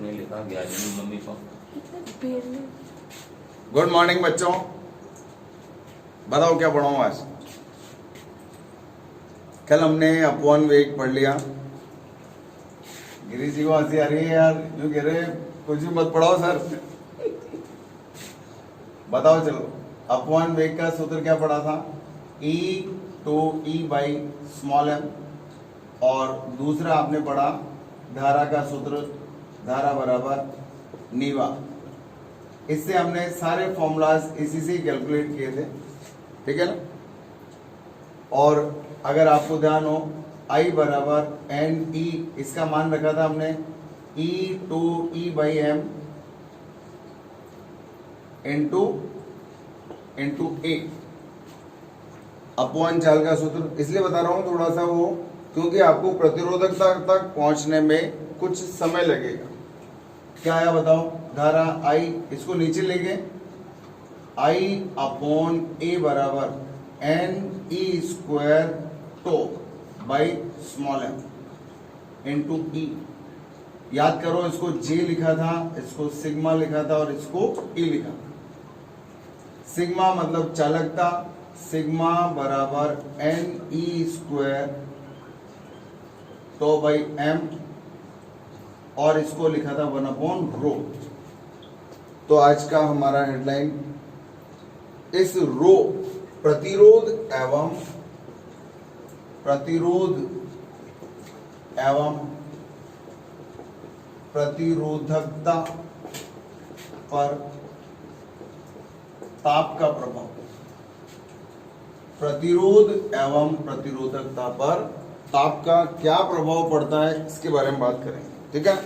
में लिखा गया मम्मी को। गुड मॉर्निंग बच्चों, बताओ क्या पढ़ाऊं आज। कल हमने अपवन वेग पढ़ लिया। गिरीश जी को हंसी आ रही है यार, जो कह रहे कुछ भी मत पढ़ाओ सर। बताओ चलो, अपवन वेग का सूत्र क्या पढ़ा था? E to E by small m। और दूसरा आपने पढ़ा धारा का सूत्र, धारा बराबर नीवा। इससे हमने सारे फॉर्मूलाज इसी से कैलकुलेट किए थे, ठीक है ना। और अगर आपको ध्यान हो, I बराबर एन ई, इसका मान रखा था हमने E to E by m into a. अपवन चाल का सूत्र इसलिए बता रहा हूं थोड़ा सा वो, क्योंकि आपको प्रतिरोधकता तक पहुंचने में कुछ समय लगेगा। क्या आया बताओ? धारा I, इसको नीचे लेंगे, I अपॉन ए बराबर n e square tau by small m into e. याद करो, इसको J लिखा था, इसको सिग्मा लिखा था और इसको E लिखा था। सिग्मा मतलब चालकता, सिग्मा बराबर n e square tau by m, और इसको लिखा था 1 रो। तो आज का हमारा हेडलाइन, इस रो प्रतिरोध एवं प्रतिरोधकता पर ताप का प्रभाव। प्रतिरोध एवं प्रतिरोधकता पर ताप का क्या प्रभाव पड़ता है, इसके बारे में बात करेंगे, ठीक है।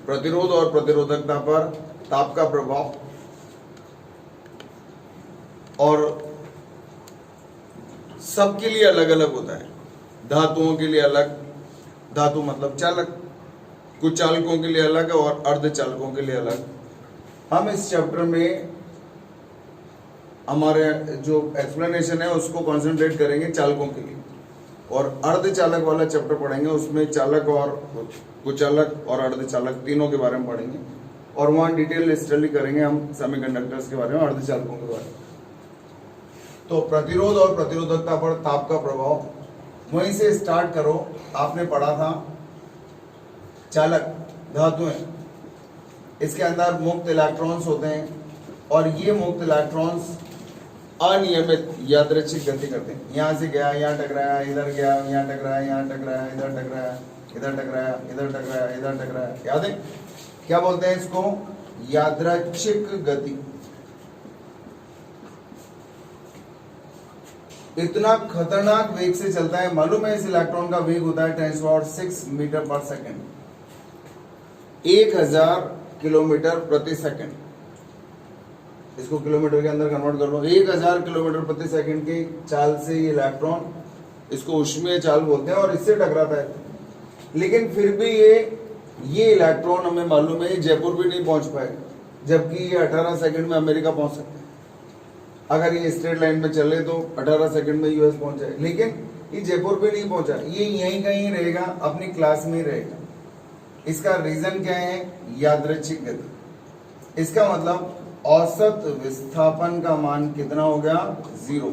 प्रतिरोध और प्रतिरोधकता पर ताप का प्रभाव, और सबके लिए अलग अलग होता है। धातुओं के लिए अलग, धातु मतलब चालक, कुछ चालकों के लिए अलग और अर्धचालकों के लिए अलग। हम इस चैप्टर में हमारे जो एक्सप्लेनेशन है उसको कंसंट्रेट करेंगे चालकों के लिए, और अर्धचालक वाला चैप्टर पढ़ेंगे, उसमें चालक और कुचालक और अर्धचालक तीनों के बारे में पढ़ेंगे, और वहां डिटेल स्टडी करेंगे हम सेमीकंडक्टर्स के बारे में, अर्धचालकों के बारे में। तो प्रतिरोध और प्रतिरोधकता पर ताप का प्रभाव, वहीं से स्टार्ट करो। आपने पढ़ा था चालक धातुएं, इसके अंदर मुक्त इलेक्ट्रॉन्स होते हैं, और ये मुक्त इलेक्ट्रॉन्स अनियमित यादृच्छिक गति करते हैं। यहाँ से गया, यहाँ टकराया, इधर गया, यहाँ टकराया, यहाँ टकराया, इधर टकराया, इधर टकराया, इधर टकराया, इधर टकराया। याद है क्या बोलते हैं इसको? यादृच्छिक गति। इतना खतरनाक वेग से चलता है, मालूम है? इस इलेक्ट्रॉन का वेग होता है 10⁻⁶ मीटर पर सेकेंड, 1000 किलोमीटर प्रति सेकंड। इसको किलोमीटर के अंदर कन्वर्ट कर लो। 1000 किलोमीटर प्रति सेकंड की चाल से ये इलेक्ट्रॉन, इसको ऊष्मीय चाल बोलते हैं, और इससे टकराता है। लेकिन फिर भी ये इलेक्ट्रॉन हमें मालूम है जयपुर भी नहीं पहुंच पाए, जबकि ये 18 सेकंड में अमेरिका पहुंच सकते हैं। अगर ये स्ट्रेट लाइन में चले तो 18 सेकंड में यूएस पहुंच जाए, लेकिन ये जयपुर भी नहीं पहुंचा। ये यहीं कहीं रहेगा, अपनी क्लास में ही रहेगा। इसका रीजन क्या है? यादृच्छिक गति। इसका मतलब औसत विस्थापन का मान कितना हो गया? 0।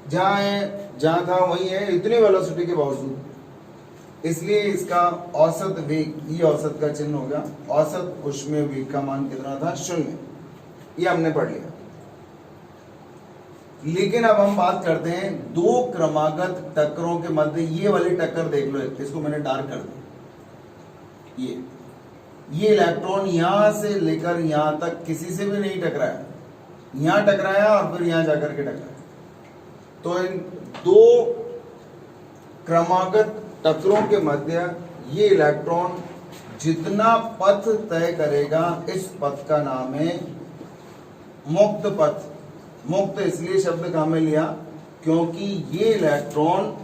जहां था वही है, इतनी वेलोसिटी के बावजूद। इसलिए इसका औसत वेग, ये औसत का चिन्ह हो गया। औसत ऊष्मीय वेग का मान कितना था? 0। ये हमने पढ़ लिया। लेकिन अब हम बात करते हैं दो क्रमागत टक्करों के मध्य। ये वाली टक्कर देख लो, इसको मैंने डार्क कर दिया। ये इलेक्ट्रॉन यहां से लेकर यहां तक किसी से भी नहीं टकराया, यहां टकराया और फिर यहां जाकर के टकराया। तो इन दो क्रमागत टक्करों के मध्य ये इलेक्ट्रॉन जितना पथ तय करेगा, इस पथ का नाम है मुक्त पथ। मुक्त इसलिए शब्द काम में लिया क्योंकि ये इलेक्ट्रॉन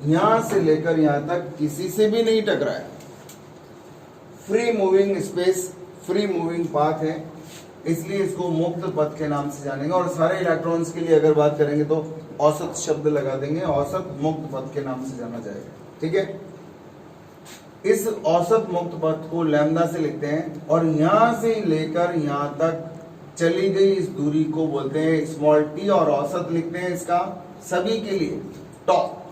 यहां से लेकर यहां तक किसी से भी नहीं टकराया। Free moving space, free moving path है, इसलिए इसको मुक्त पथ के नाम से जानेंगे। और सारे इलेक्ट्रॉन्स के लिए अगर बात करेंगे तो औसत शब्द लगा देंगे, औसत मुक्त पथ के नाम से जाना जाएगा, ठीक है। इस औसत मुक्त पथ को लैम्डा से लिखते हैं और यहां से लेकर यहां तक चली गई इस दूरी को बोलते हैं स्मॉल टी और औसत लिखते हैं इसका सभी के लिए टॉप।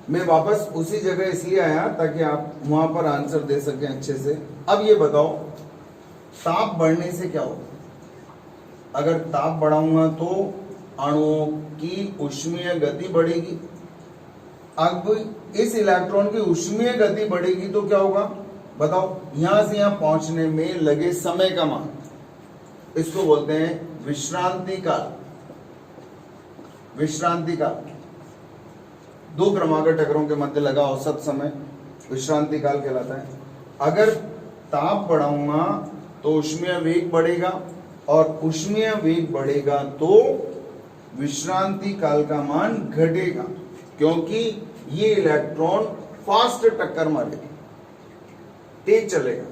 मैं वापस उसी जगह इसलिए आया ताकि आप वहां पर आंसर दे सकें अच्छे से। अब ये बताओ ताप बढ़ने से क्या होगा? अगर ताप बढ़ाऊंगा तो अणुओं की ऊष्मीय गति बढ़ेगी। अब इस इलेक्ट्रॉन की ऊष्मीय गति बढ़ेगी तो क्या होगा बताओ? यहां से यहां पहुंचने में लगे समय का मान, इसको बोलते हैं विश्रांति काल। विश्रांति काल, दो क्रमागत टक्करों के मध्य लगा औसत समय विश्रांति काल कहलाता है। अगर ताप बढ़ाऊंगा तो ऊष्मीय वेग बढ़ेगा और ऊष्मीय वेग बढ़ेगा तो विश्रांति काल का मान घटेगा, क्योंकि ये इलेक्ट्रॉन फास्ट टक्कर मारेगा, तेज चलेगा,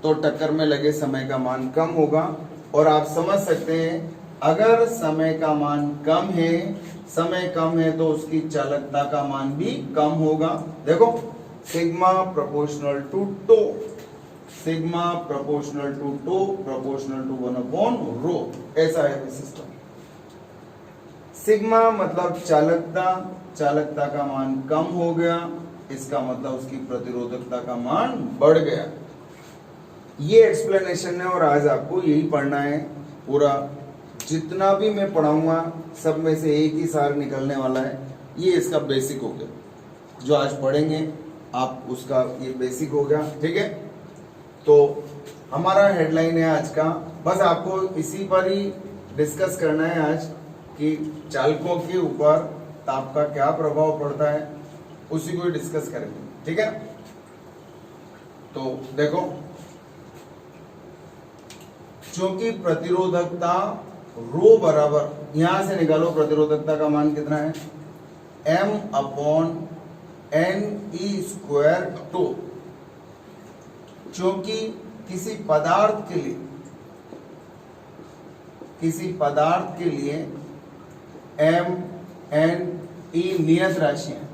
तो टक्कर में लगे समय का मान कम होगा। और आप समझ सकते हैं अगर समय का मान कम है, समय कम है तो उसकी चालकता का मान भी कम होगा। देखो sigma proportional to tau, sigma proportional to tau proportional to 1/रो, ऐसा है सिस्टम। सिग्मा मतलब चालकता, चालकता का मान कम हो गया, इसका मतलब उसकी प्रतिरोधकता का मान बढ़ गया। ये एक्सप्लेनेशन है और आज आपको यही पढ़ना है। पूरा जितना भी मैं पढ़ाऊंगा सब में से एक ही सार निकलने वाला है। ये इसका बेसिक हो गया, जो आज पढ़ेंगे आप उसका ये बेसिक हो गया, ठीक है। तो हमारा हेडलाइन है आज का, बस आपको इसी पर ही डिस्कस करना है आज कि चालकों के ऊपर ताप का क्या प्रभाव पड़ता है, उसी को ही डिस्कस करेंगे, ठीक है। तो देखो, क्योंकि प्रतिरोधकता रो बराबर, यहां से निकालो प्रतिरोधकता का मान कितना है, m/n(e²)2। क्योंकि किसी पदार्थ के लिए m n e नियत राशि है,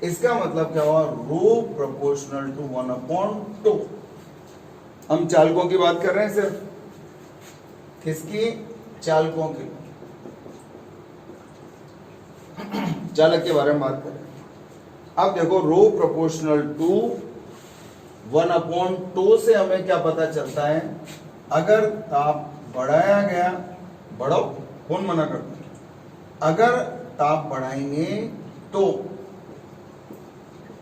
इसका मतलब क्या हुआ, रो प्रोपोर्शनल टू 1/2। हम चालकों की बात कर रहे हैं सिर्फ, किसकी, चालकों की, चालक के बारे में बात कर रहे हैं। अब देखो रो प्रोपोर्शनल टू 1/2 से हमें क्या पता चलता है, अगर ताप बढ़ाया गया, बढ़ाओ, कौन मना करता है, अगर ताप बढ़ाएंगे तो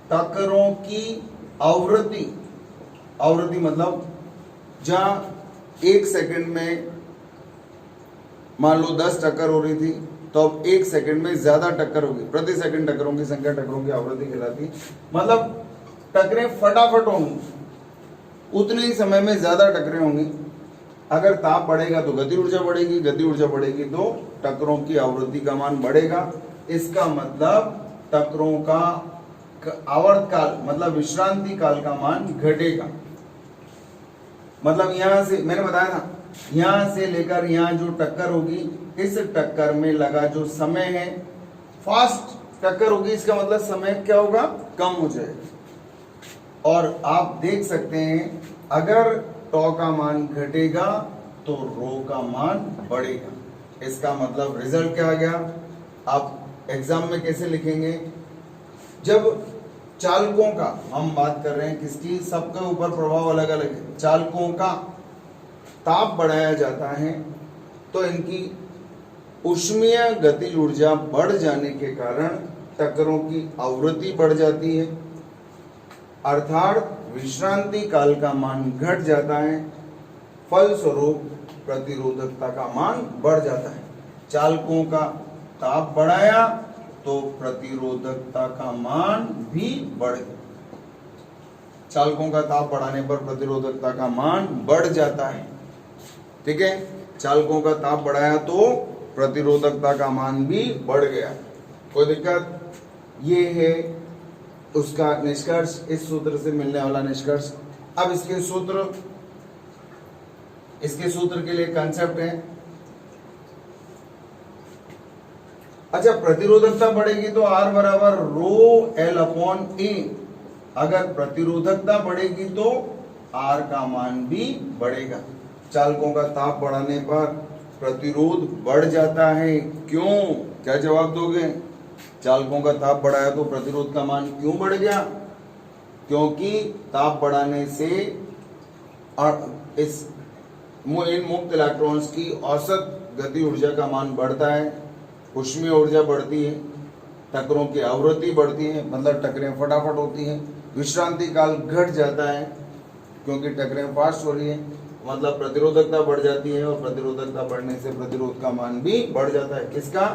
टक्करों की आवृत्ति, आवृत्ति मतलब जहां 1 सेकंड में मान लो 10 टक्कर हो रही थी, तो अब 1 सेकंड में ज्यादा टक्कर होगी, प्रति सेकंड टक्करों की संख्या टक्करों की आवृत्ति कहलाती है। मतलब टक्करें फटाफट होंगी, उतने ही समय में ज्यादा टक्करें होंगी। अगर ताप बढ़ेगा तो गति ऊर्जा बढ़ेगी, गति ऊर्जा बढ़ेगी तो टक्करों की आवृत्ति का मान बढ़ेगा। इसका मतलब टक्करों का आवर्त काल मतलब विश्रांति काल का मान घटेगा। मतलब यहां से मैंने बताया था, यहां से लेकर यहां जो टक्कर होगी, इस टक्कर में लगा जो समय है, फास्ट टक्कर होगी, इसका मतलब समय क्या होगा, कम हो जाएगा। और आप देख सकते हैं अगर टॉ का मान घटेगा तो रो का मान बढ़ेगा। इसका मतलब रिजल्ट क्या आ गया। आप एग्जाम में कैसे लिखेंगे, जब चालकों का हम बात कर रहे हैं, किसकी, सबके ऊपर प्रभाव अलग अलग है, चालकों का ताप बढ़ाया जाता है तो इनकी ऊष्मीय गति ऊर्जा बढ़ जाने के कारण टक्करों की आवृत्ति बढ़ जाती है, अर्थात विश्रांति काल का मान घट जाता है, फलस्वरूप प्रतिरोधकता का मान बढ़ जाता है। चालकों का ताप बढ़ाया तो प्रतिरोधकता का मान भी बढ़ गया। चालकों का ताप बढ़ाने पर प्रतिरोधकता का मान बढ़ जाता है, ठीक है। चालकों का ताप बढ़ाया तो प्रतिरोधकता का मान भी बढ़ गया, कोई दिक्कत। ये है उसका निष्कर्ष, इस सूत्र से मिलने वाला निष्कर्ष। अब इसके सूत्र के लिए कंसेप्ट है, अच्छा, प्रतिरोधकता बढ़ेगी तो R बराबर रो L अपॉन ए। अगर प्रतिरोधकता बढ़ेगी तो R का मान भी बढ़ेगा। चालकों का ताप बढ़ाने पर प्रतिरोध बढ़ जाता है, क्यों? क्या जवाब दोगे? चालकों का ताप बढ़ाया तो प्रतिरोध का मान क्यों बढ़ गया? क्योंकि ताप बढ़ाने से इस इन मुक्त इलेक्ट्रॉन्स की औसत गति ऊर्जा का मान बढ़ता है, ऊष्मीय ऊर्जा बढ़ती है, टक्करों की आवृत्ति बढ़ती है, मतलब टक्करें फटाफट होती हैं, विश्रांति काल घट जाता है क्योंकि टक्करें फास्ट हो रही है, मतलब प्रतिरोधकता बढ़ जाती है, और प्रतिरोधकता बढ़ने से प्रतिरोध का मान भी बढ़ जाता है। किसका?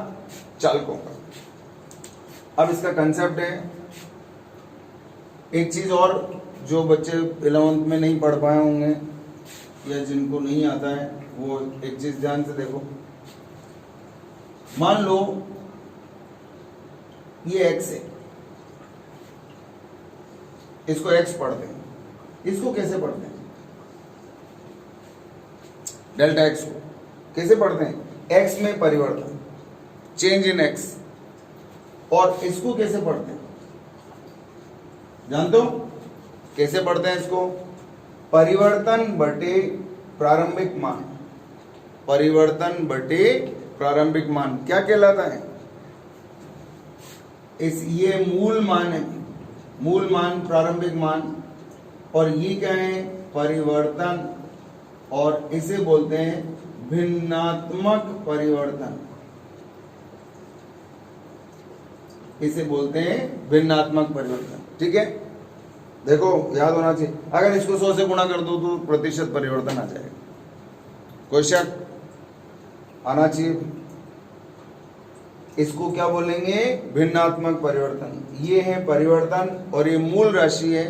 चालकों का। अब इसका कंसेप्ट है, एक चीज और जो बच्चे 11th में नहीं पढ़ पाए होंगे या जिनको नहीं आता है, वो एक चीज ध्यान से देखो। मान लो ये x है, इसको x पढ़ते हैं, इसको कैसे पढ़ते हैं? डेल्टा x को कैसे पढ़ते हैं? x में परिवर्तन, चेंज इन x। और इसको कैसे पढ़ते हैं? जानते हो कैसे पढ़ते हैं इसको? परिवर्तन बटे प्रारंभिक मान। परिवर्तन बटे प्रारंभिक मान क्या कहलाता है? ये मूल मान है, मूल मान, प्रारंभिक मान, और ये क्या है? परिवर्तन, और इसे बोलते हैं भिन्नात्मक परिवर्तन। इसे बोलते हैं भिन्नात्मक परिवर्तन। ठीक है, देखो याद होना चाहिए। अगर इसको 100 से गुणा कर दो तो प्रतिशत परिवर्तन आ जाएगा। कोई शक? आना चाहिए। इसको क्या बोलेंगे? भिन्नात्मक परिवर्तन। ये है परिवर्तन, और ये मूल राशि है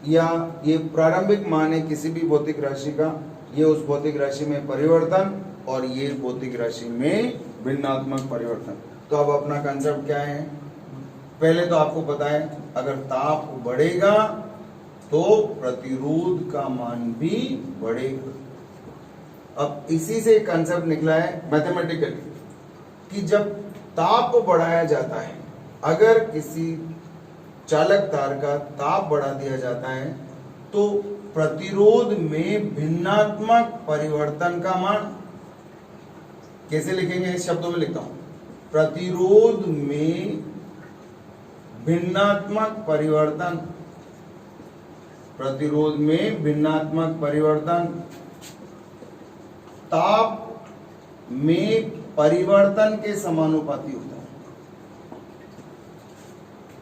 या ये प्रारंभिक मान है किसी भी भौतिक राशि का। ये उस भौतिक राशि में परिवर्तन, और ये भौतिक राशि में भिन्नात्मक परिवर्तन। तो अब अपना कंसेप्ट क्या है? पहले तो आपको पता है, अगर ताप बढ़ेगा तो प्रतिरोध का मान भी बढ़ेगा। अब इसी से कंसेप्ट निकला है मैथमेटिकली कि जब ताप बढ़ाया जाता है, अगर किसी चालक तार का ताप बढ़ा दिया जाता है तो प्रतिरोध में भिन्नात्मक परिवर्तन का मान कैसे लिखेंगे? इस शब्दों में लिखता हूं, प्रतिरोध में भिन्नात्मक परिवर्तन, प्रतिरोध में भिन्नात्मक परिवर्तन ताप में परिवर्तन के समानुपाती होता है।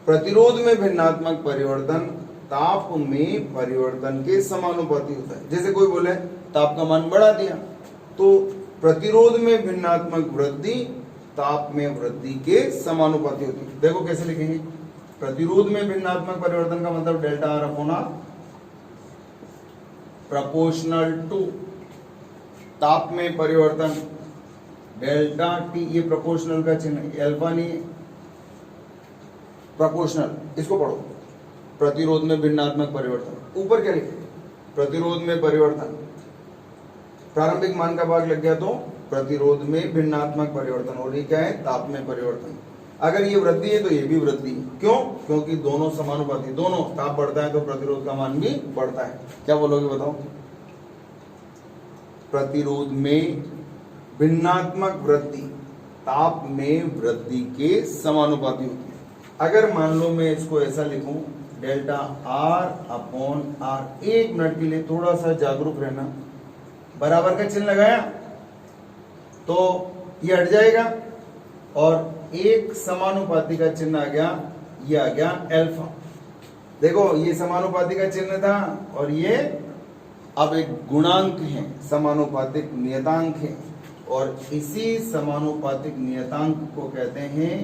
प्रतिरोध में भिन्नात्मक परिवर्तन ताप में परिवर्तन के समानुपाती होता है। जैसे कोई बोले ताप का मान बढ़ा दिया, तो प्रतिरोध में भिन्नात्मक वृद्धि ताप में वृद्धि के समानुपाती होती है। देखो कैसे लिखेंगे? प्रतिरोध में भिन्नात्मक परिवर्तन का मतलब delta r upon r proportional to ताप में परिवर्तन डेल्टा टी। ये प्रोपोर्शनल का चिन्ह है, अल्फा नहीं है, प्रोपोर्शनल। इसको पढ़ो, प्रतिरोध में भिन्नात्मक परिवर्तन। ऊपर क्या लिखे? प्रतिरोध में परिवर्तन, प्रारंभिक मान का भाग लग गया तो प्रतिरोध में भिन्नात्मक परिवर्तन, और ये क्या है? ताप में परिवर्तन। अगर ये वृद्धि है तो ये भी वृद्धि। क्यों? क्योंकि दोनों समानुपाती, दोनों ताप बढ़ता है तो प्रतिरोध का मान भी बढ़ता है। क्या बोलोगे बताओ? प्रतिरोध में भिन्नात्मक वृद्धि ताप में वृद्धि के समानुपाती होती है। अगर मान लो मैं इसको ऐसा लिखूं, डेल्टा आर अपॉन आर, एक मिनट के लिए थोड़ा सा जागरूक रहना। बराबर का चिन्ह लगाया तो ये हट जाएगा, और एक समानुपाती का चिन्ह आ गया, ये आ गया अल्फा। देखो ये समानुपाती का चिन्ह था, और ये अब एक गुणांक है, समानुपातिक नियतांक है, और इसी समानुपातिक नियतांक को कहते हैं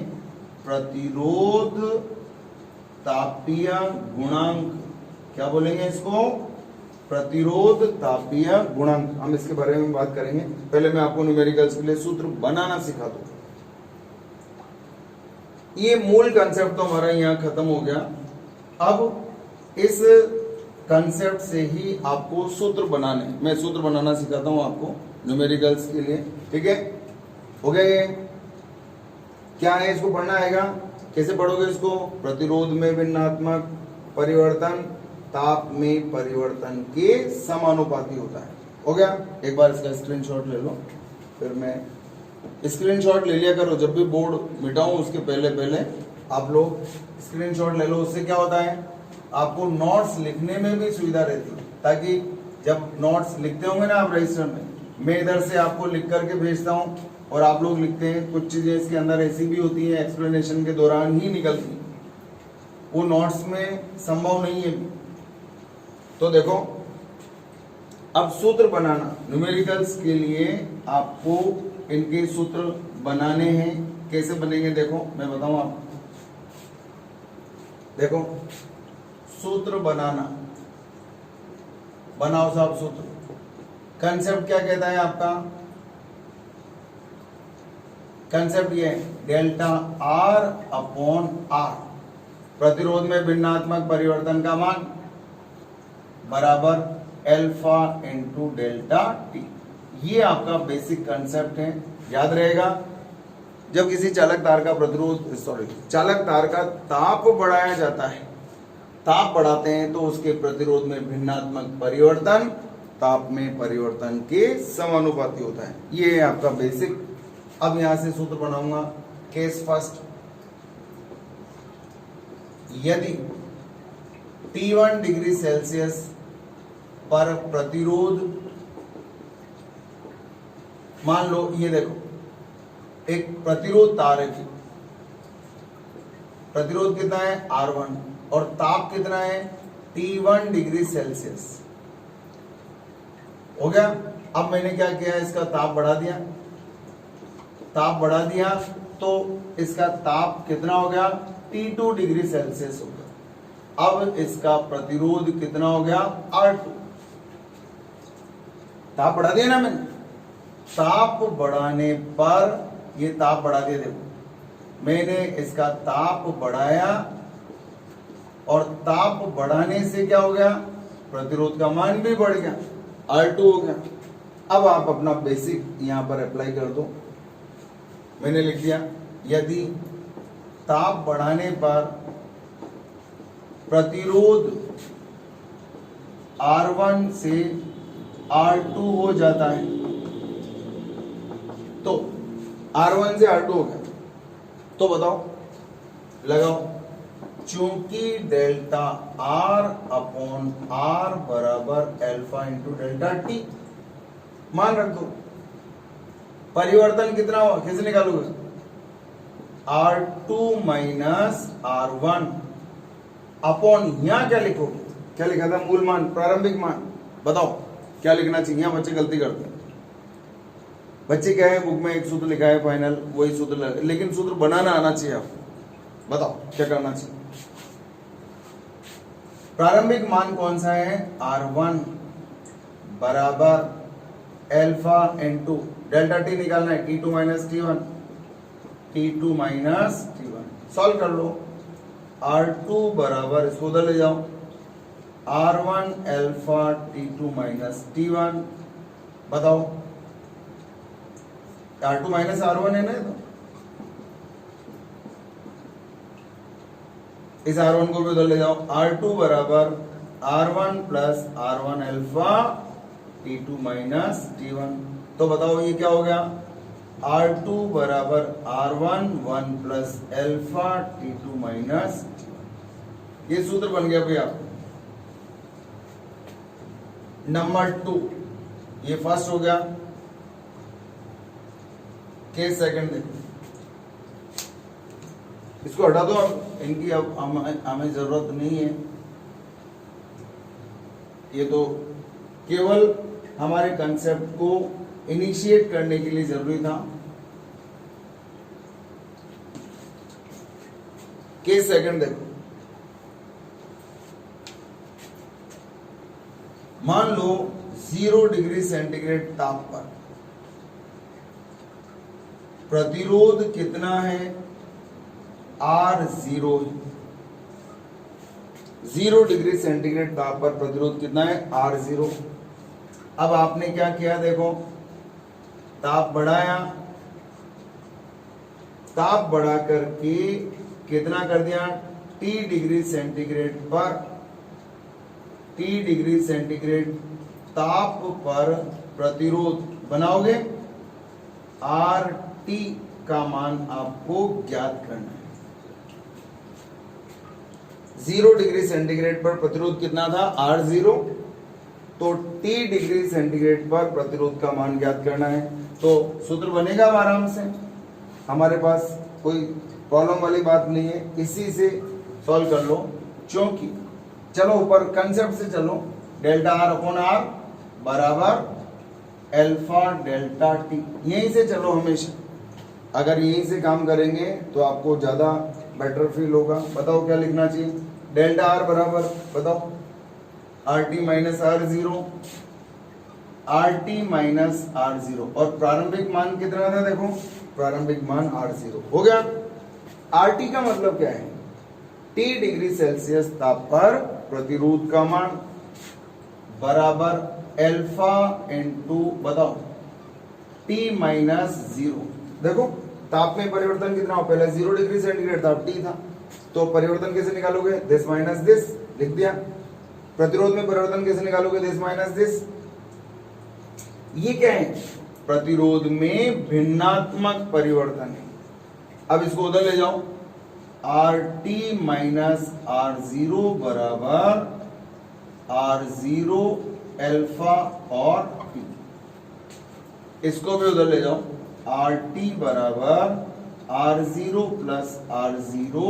प्रतिरोध तापीय गुणांक। क्या बोलेंगे इसको? प्रतिरोध तापीय गुणांक। हम इसके बारे में बात करेंगे। पहले मैं आपको न्यूमेरिकल्स के लिए सूत्र बनाना सिखा दूं। ये मूल कंसेप्ट तो हमारा यहाँ खत्म हो गया। अब इस कंसेप्ट से ही आपको सूत्र बनाने, मैं सूत्र बनाना सिखाता हूं आपको न्यूमेरिकल्स के लिए। ठीक है, हो गया ये? क्या है, इसको पढ़ना आएगा। कैसे पढ़ोगे इसको? प्रतिरोध में भिन्नात्मक परिवर्तन ताप में परिवर्तन के समानुपाती होता है। हो गया? एक बार इसका स्क्रीनशॉट ले लो, फिर मैं स्क्रीनशॉट ले लिया करो जब भी बोर्ड मिटाऊं उसके पहले पहले आप लोग स्क्रीनशॉट ले लो। उससे क्या होता है, आपको नोट्स लिखने में भी सुविधा रहती है, ताकि जब नोट्स लिखते होंगे ना आप रजिस्टर में, मैं इधर से आपको लिख करके भेजता हूं और आप लोग लिखते हैं। कुछ चीजें इसके अंदर ऐसी भी होती हैं एक्सप्लेनेशन के दौरान ही निकलती हैं, वो नोट्स में संभव नहीं है। तो देखो, अब सूत्र बनाना, न्यूमेरिकल्स के लिए आपको इनके सूत्र बनाने हैं। कैसे बनेंगे देखो, मैं बताऊं आपको। देखो, सूत्र बनाना, बनाओ साहब सूत्र। कंसेप्ट क्या कहता है आपका? कंसेप्ट ये है, डेल्टा आर अपॉन आर, प्रतिरोध में भिन्नात्मक परिवर्तन का मान बराबर अल्फा इंटू डेल्टा टी। ये आपका बेसिक कंसेप्ट है, याद रहेगा। जब किसी चालक तार का चालक तार का ताप बढ़ाया जाता है, ताप बढ़ाते हैं तो उसके प्रतिरोध में भिन्नात्मक परिवर्तन ताप में परिवर्तन के समानुपाती होता है। ये है आपका बेसिक। अब यहां से सूत्र बनाऊंगा। केस फर्स्ट, यदि T1 डिग्री सेल्सियस पर प्रतिरोध, मान लो ये देखो एक प्रतिरोध तार है, प्रतिरोध कितना है R1 और ताप कितना है T1 डिग्री सेल्सियस। हो गया? अब मैंने क्या किया, इसका ताप बढ़ा दिया, ताप बढ़ा दिया तो इसका ताप कितना हो गया T2 डिग्री सेल्सियस हो गया। अब इसका प्रतिरोध कितना हो गया R2। ताप बढ़ा दिया ना मैंने, ताप बढ़ाने पर ये ताप बढ़ा दिया। देखो मैंने इसका ताप बढ़ाया और ताप बढ़ाने से क्या हो गया, प्रतिरोध का मान भी बढ़ गया, R2 हो गया। अब आप अपना बेसिक यहां पर अप्लाई कर दो। मैंने लिख दिया, यदि ताप बढ़ाने पर प्रतिरोध R1 से R2 हो जाता है, तो R1 से R2 हो गया, तो बताओ, लगाओ। चूंकि डेल्टा R अपॉन R बराबर अल्फा इंटू डेल्टा टी, मान रख दो। परिवर्तन कितना हुआ, कैसे निकालोगे? R2 माइनस R1 अपॉन, यहां क्या लिखोगे? क्या लिखा था? मूल मान, प्रारंभिक मान। बताओ क्या लिखना चाहिए? यहां बच्चे गलती करते हैं। बच्चे क्या है, बुक में एक सूत्र लिखा है फाइनल, वही सूत्र, लेकिन सूत्र बनाना आना चाहिए आपको। बताओ क्या करना चाहिए? प्रारंभिक मान कौन सा है? R1 बराबर अल्फा इंटू डेल्टा टी निकालना है, T2 minus T1, T2 minus T1। Solve कर लो। R2 बराबर, इसको उधर ले जाओ, R1 alpha T2 minus T1। बताओ, R2 माइनस R1 है ना, तो इस R1 को भी उधर ले जाओ। R2 बराबर R1 plus R1 alpha T2 minus T1। तो बताओ ये क्या हो गया? R2 बराबर R1 1 plus alpha T2 minus, ये सूत्र बन गया भैया। नंबर 2, ये फर्स्ट हो गया। केस सेकंड देखो, इसको हटा दो अब, इनकी अब हमें जरूरत नहीं है। ये तो केवल हमारे कंसेप्ट को इनिशिएट करने के लिए जरूरी था। केस सेकंड देखो, मान लो 0 डिग्री सेंटीग्रेड ताप पर प्रतिरोध कितना है? R0। 0 डिग्री सेंटीग्रेड ताप पर प्रतिरोध कितना है? R0। अब आपने क्या किया, देखो ताप बढ़ाया, ताप बढ़ा करके कितना कर दिया, T डिग्री सेंटीग्रेड पर, T डिग्री सेंटीग्रेड ताप पर प्रतिरोध बनाओगे, RT का मान आपको ज्ञात करना है। 0 डिग्री सेंटीग्रेड पर प्रतिरोध कितना था, R0, तो T डिग्री सेंटीग्रेड पर प्रतिरोध का मान ज्ञात करना है। तो सूत्र बनेगा आराम से, हमारे पास कोई प्रॉब्लम वाली बात नहीं है, इसी से सॉल्व कर लो। क्योंकि चलो ऊपर कंसेप्ट से चलो, डेल्टा R अपॉन R बराबर अल्फा डेल्टा टी, यहीं से चलो हमेशा। अगर यहीं से काम करेंगे तो आपको ज्यादा बेटर फील होगा। बताओ क्या लिखना चाहिए, डेल्टा R बराबर बताओ RT minus R0, RT minus R0, और प्रारंभिक मान कितना था, देखो प्रारंभिक मान R0 हो गया। RT का मतलब क्या है, T डिग्री सेल्सियस ताप पर प्रतिरोध का मान बराबर अल्फा इनटू बताओ T माइनस 0। देखो ताप में परिवर्तन कितना हो, पहले 0 डिग्री सेंटीग्रेड था, T था, तो परिवर्तन कैसे निकालोगे, दिस माइनस दिस, लिख दिया। प्रतिरोध में परिवर्तन कैसे निकालोगे, दिस माइनस दिस। ये क्या है, प्रतिरोध में भिन्नात्मक परिवर्तन है। अब इसको उधर ले जाओ, RT माइनस R0 बराबर R0 अल्फा और T। इसको भी उधर ले जाओ, RT बराबर R0 plus R0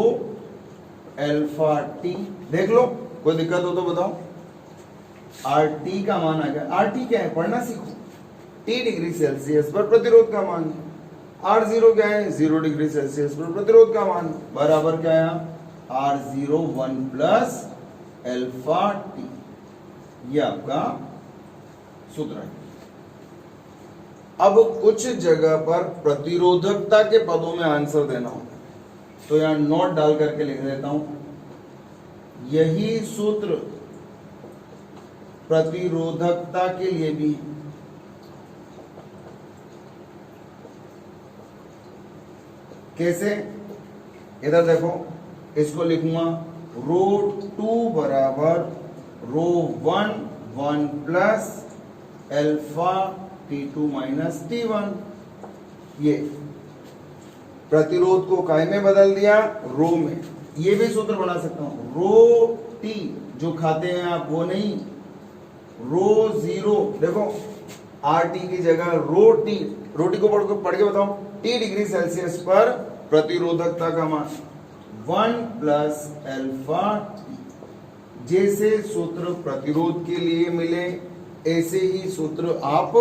alpha T। देख लो कोई दिक्कत हो तो बताओ। RT का मान आ गया, RT क्या है पढ़ना सीखो, T डिग्री सेल्सियस पर प्रतिरोध का मान। R0 क्या है, 0 डिग्री सेल्सियस पर प्रतिरोध का मान, बराबर क्या है R0 1 प्लस अल्फा T। ये आपका सूत्र है। अब कुछ जगह पर प्रतिरोधकता के पदों में आंसर देना होगा, तो यहां नोट डाल करके लिख देता हूं, यही सूत्र प्रतिरोधकता के लिए भी है। कैसे, इधर देखो, इसको लिखूंगा ρ2 बराबर ρ1 1 plus alpha T2 minus T1। ये प्रतिरोध को काय में बदल दिया, रो में। ये भी सूत्र बना सकता हूं, रो T जो खाते हैं आप वो नहीं, रो 0, देखो RT की जगह रो T, रोटी को पढ़ के बताओ, T डिग्री सेल्सियस पर प्रतिरोधकता का मान 1 प्लस अल्फा T। जैसे सूत्र प्रतिरोध के लिए मिले, ऐसे ही सूत्र आप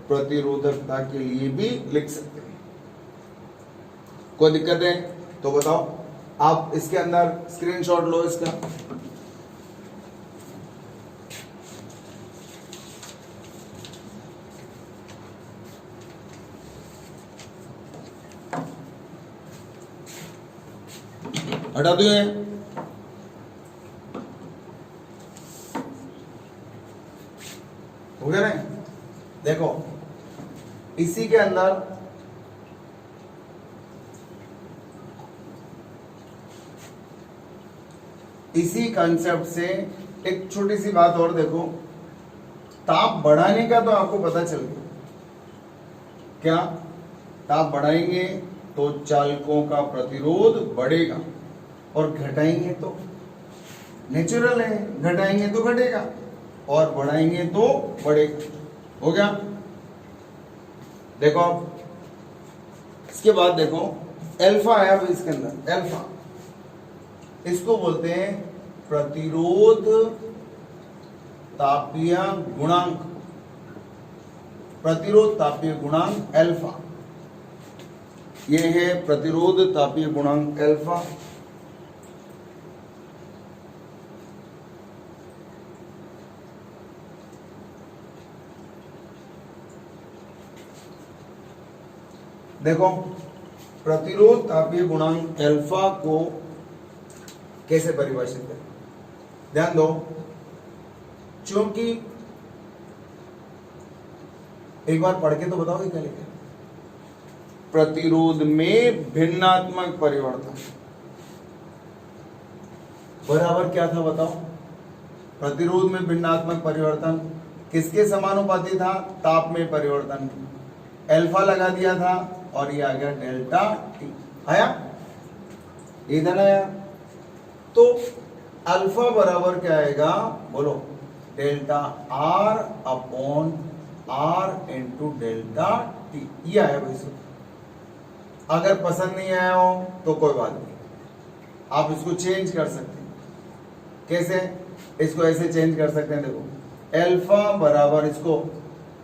प्रतिरोधकता के लिए भी लिख सकते हैं। कोई दिक्कत है तो बताओ, आप इसके अंदर स्क्रीनशॉट लो इसका। हटा दो ये, हो गया ना। देखो इसी के अंदर इसी कंसेप्ट से एक छोटी सी बात और देखो, ताप बढ़ाने का तो आपको पता चल गया, क्या ताप बढ़ाएंगे तो चालकों का प्रतिरोध बढ़ेगा, और घटाएंगे तो नेचुरल है, घटाएंगे तो घटेगा और बढ़ाएंगे तो बढ़ेगा। हो गया। देखो आप इसके बाद देखो अल्फा है, अब इसके अंदर अल्फा, इसको बोलते हैं प्रतिरोध तापीय गुणांक, प्रतिरोध तापीय गुणांक अल्फा। यह है प्रतिरोध तापीय गुणांक अल्फा। देखो प्रतिरोध तापीय गुणांक अल्फा को कैसे परिभाषित करें, ध्यान दो, क्योंकि एक बार पढ़ के तो बताओ क्या लिखा है। प्रतिरोध में भिन्नात्मक परिवर्तन बराबर क्या था बताओ? प्रतिरोध में भिन्नात्मक परिवर्तन किसके समानुपाती था? ताप में परिवर्तन। अल्फा लगा दिया था और ये आ गया डेल्टा टी। आया? इधर आया तो अल्फा बराबर क्या आएगा? बोलो, delta r upon r into delta t. ये आया भाई सूत्र। अगर पसंद नहीं आया हो तो कोई बात नहीं, आप इसको चेंज कर सकते हैं। कैसे? इसको ऐसे चेंज कर सकते हैं, देखो, अल्फा बराबर इसको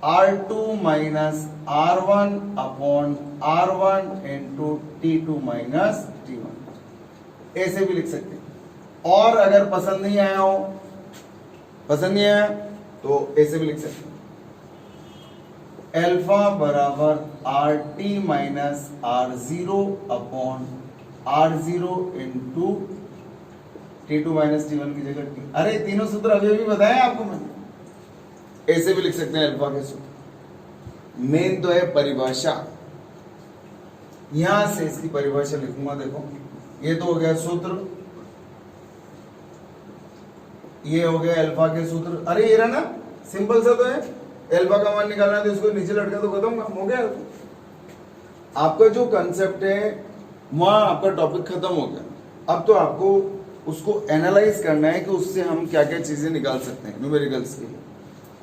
R2 minus R1 upon R1 into T2 minus T1, ऐसे भी लिख सकते हैं। और अगर पसंद नहीं आया हो, पसंद नहीं आया तो ऐसे भी लिख सकते हैं, अल्फा बराबर RT minus R0 upon R0 into T2 minus T1 की जगह T। अरे तीनों सूत्र अभी भी बताए आपको मैंने, ऐसे भी लिख सकते हैं अल्फा के सूत्र। मेन तो है परिभाषा, यहां से इसकी परिभाषा लिखूंगा। देखो, ये तो हो गया सूत्र, ये हो गया अल्फा के सूत्र। अरे ये रहा ना, सिंपल सा तो है, अल्फा का मान निकालना है तो इसको नीचे लटका तो खत्म काम हो गया। आपका जो कंसेप्ट है वहां आपका टॉपिक खत्म हो गया। अब तो आपको उसको एनालाइज करना है कि उससे हम क्या क्या चीजें निकाल सकते हैं न्यूमेरिकल्स के लिए।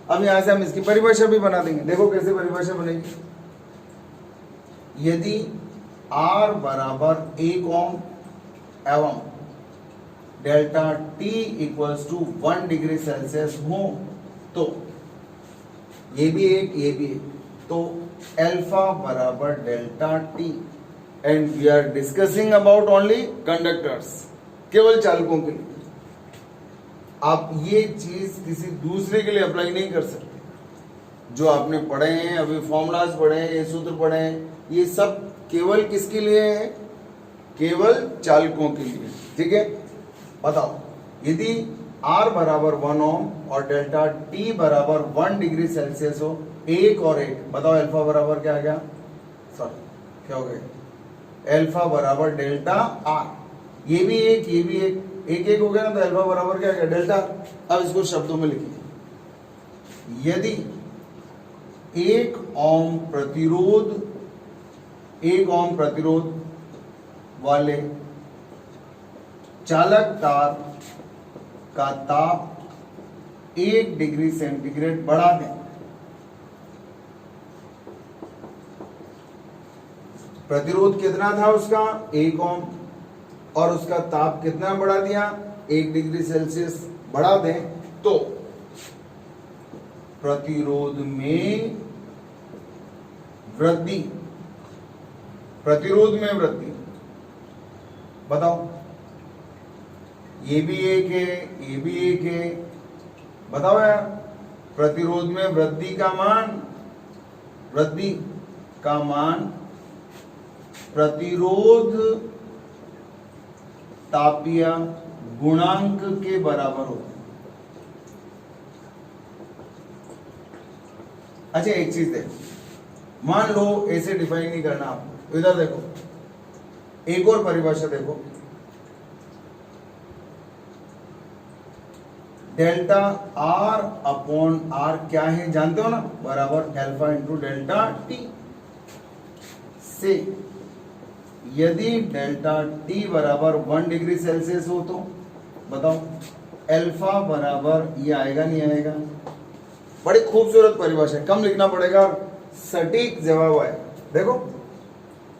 अब यहां से हम इसकी परिभाषा भी बना देंगे। देखो कैसे परिभाषा बनेगी। यदि R बराबर 1 ओम एवं delta T equals to 1 degree Celsius हो तो ये भी एक, ये भी एक, तो अल्फा बराबर delta T। And we are discussing about only conductors, केवल चालकों के लिए। आप ये चीज किसी दूसरे के लिए अप्लाई नहीं कर सकते। जो आपने पढ़े हैं अभी, फॉर्मूलाज पढ़े हैं, ये सूत्र पढ़े हैं, ये सब केवल किसके लिए है? केवल चालकों के लिए। ठीक है, बताओ, यदि R बराबर 1 ओम और डेल्टा T बराबर 1 डिग्री सेल्सियस हो, एक और एक, बताओ अल्फा बराबर क्या आ गया? सॉरी, क्या हो गया? अल्फा बराबर डेल्टा R। ये भी एक, ये भी एक, एक एक हो गया ना, तो अल्फा बराबर क्या आ गया? डेल्टा। अब इसको शब्दों में लिखिए। यदि 1 ओम प्रतिरोध वाले चालक तार का ताप 1 डिग्री सेंटीग्रेड बढ़ा दें, प्रतिरोध कितना था उसका? 1 ओम, और उसका ताप कितना बढ़ा दिया? 1 डिग्री सेल्सियस बढ़ा दें, तो प्रतिरोध में वृद्धि, प्रतिरोध में वृद्धि, बताओ, ये भी एक है, ये भी एक है, बताओ यार, प्रतिरोध में वृद्धि का मान, वृद्धि का मान प्रतिरोध तापीय गुणांक के बराबर होता है। अच्छा एक चीज देखो, मान लो ऐसे डिफाइन नहीं करना आपको, इधर देखो, एक और परिभाषा देखो, डेल्टा आर अपॉन आर क्या है जानते हो ना? बराबर अल्फा इंटू डेल्टा टी। से यदि डेल्टा टी बराबर 1 डिग्री सेल्सियस हो तो बताओ अल्फा बराबर, ये आएगा नहीं आएगा? बड़ी खूबसूरत परिभाषा, कम लिखना पड़ेगा, सटीक जवाब आएगा। देखो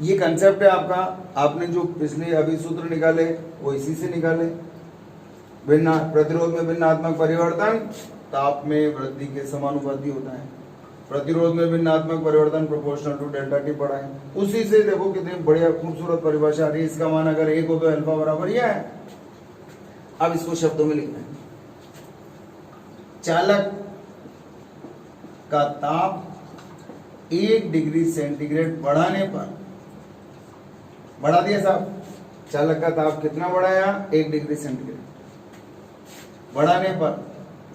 ये कंसेप्ट है आपका, आपने जो पिछले अभी सूत्र निकाले वो इसी से निकाले। भिन्न प्रतिरोध में भिन्नात्मक परिवर्तन ताप में वृद्धि के समानुपाती होता है। प्रतिरोध में भिन्नात्मक परिवर्तन प्रोपोर्शनल टू डेल्टा टी पढ़ा है, उसी से देखो कितनी बढ़िया खूबसूरत परिभाषा आ रही है। इसका मान अगर 1 हो तो अल्फा बराबर यह है। अब इसको शब्दों में लिखना है, चालक का ताप 1 डिग्री सेंटीग्रेड बढ़ाने पर, बढ़ा दिया साहब, चालक का ताप कितना बढ़ाया? 1 डिग्री सेंटीग्रेड बढ़ाने पर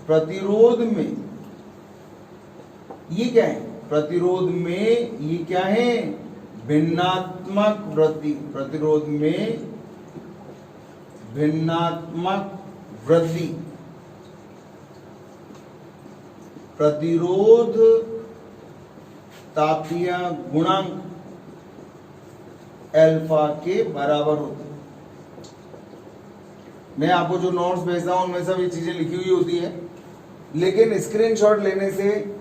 प्रतिरोध में, ये क्या है? प्रतिरोध में ये क्या है? भिन्नात्मक वृद्धि, प्रतिरोध में भिन्नात्मक वृद्धि, प्रतिरोध तापीय गुणांक अल्फा के बराबर होते हैं। मैं आपको जो नोट्स भेजता हूं उनमें सब ये चीजें लिखी हुई होती है, लेकिन स्क्रीनशॉट लेने से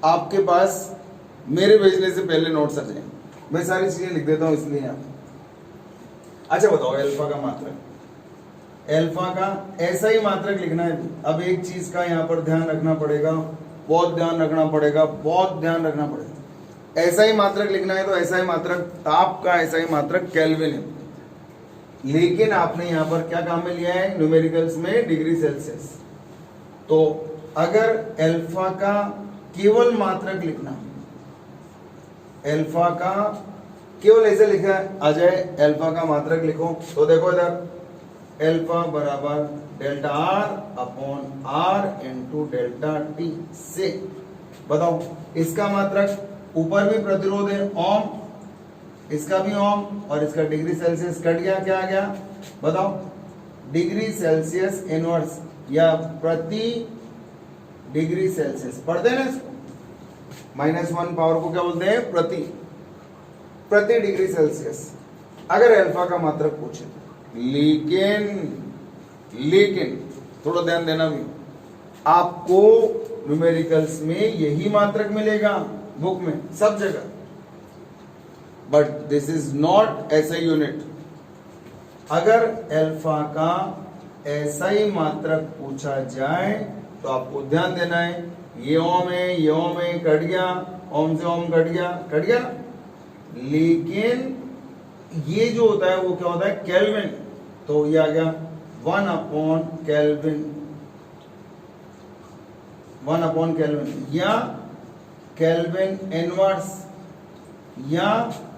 आपके पास मेरे भेजने से पहले नोट्स आ जाएंगे। मैं सारी चीजें लिख देता हूं इसलिए यहाँ। अच्छा बताओ, अल्फा का मात्रक, अल्फा का ऐसा ही मात्रक लिखना है। अब एक चीज का यहाँ पर ध्यान रखना पड़ेगा, बहुत ध्यान रखना पड़ेगा, बहुत ध्यान रखना पड़ेगा। ऐसा ही मात्रक लिखना है तो ऐसा ही मात्रक ताप का, ऐसा ही मात्रक केल्विन है, लेकिन आपने यहाँ पर क्या काम में लिया है, न्यूमेरिकल्स में डिग्री सेल्सियस। तो अगर अल्फा का केवल मात्रक लिखना, अल्फा का केवल ऐसे लिखा आ जाए, अल्फा का मात्रक लिखो तो देखो इधर अल्फा बराबर delta r upon r into delta t से। बताओ इसका मात्रक, ऊपर भी प्रतिरोध है ओम, इसका भी ओम, और इसका डिग्री सेल्सियस कट गया, क्या आ गया बताओ, डिग्री सेल्सियस इनवर्स या प्रति डिग्री सेल्सियस पढ़ते हैं ना इसको, -1 पावर को क्या बोलते हैं, प्रति डिग्री सेल्सियस। अगर अल्फा का मात्रक पूछे, लेकिन थोड़ा ध्यान देना भी, आपको न्यूमेरिकल्स में यही मात्रक मिलेगा बुक में सब जगह, बट दिस इज नॉट ऐसा यूनिट। अगर अल्फा का ऐसा ही मात्रक पूछा जाए तो आपको ध्यान देना है, ये ओम है, ये ओम है, कट गया, ओम से ओम कट गया ना, लेकिन ये जो होता है वो क्या होता है, केल्विन। तो ये आ गया 1 अपॉन केल्विन या केल्विन इनवर्स या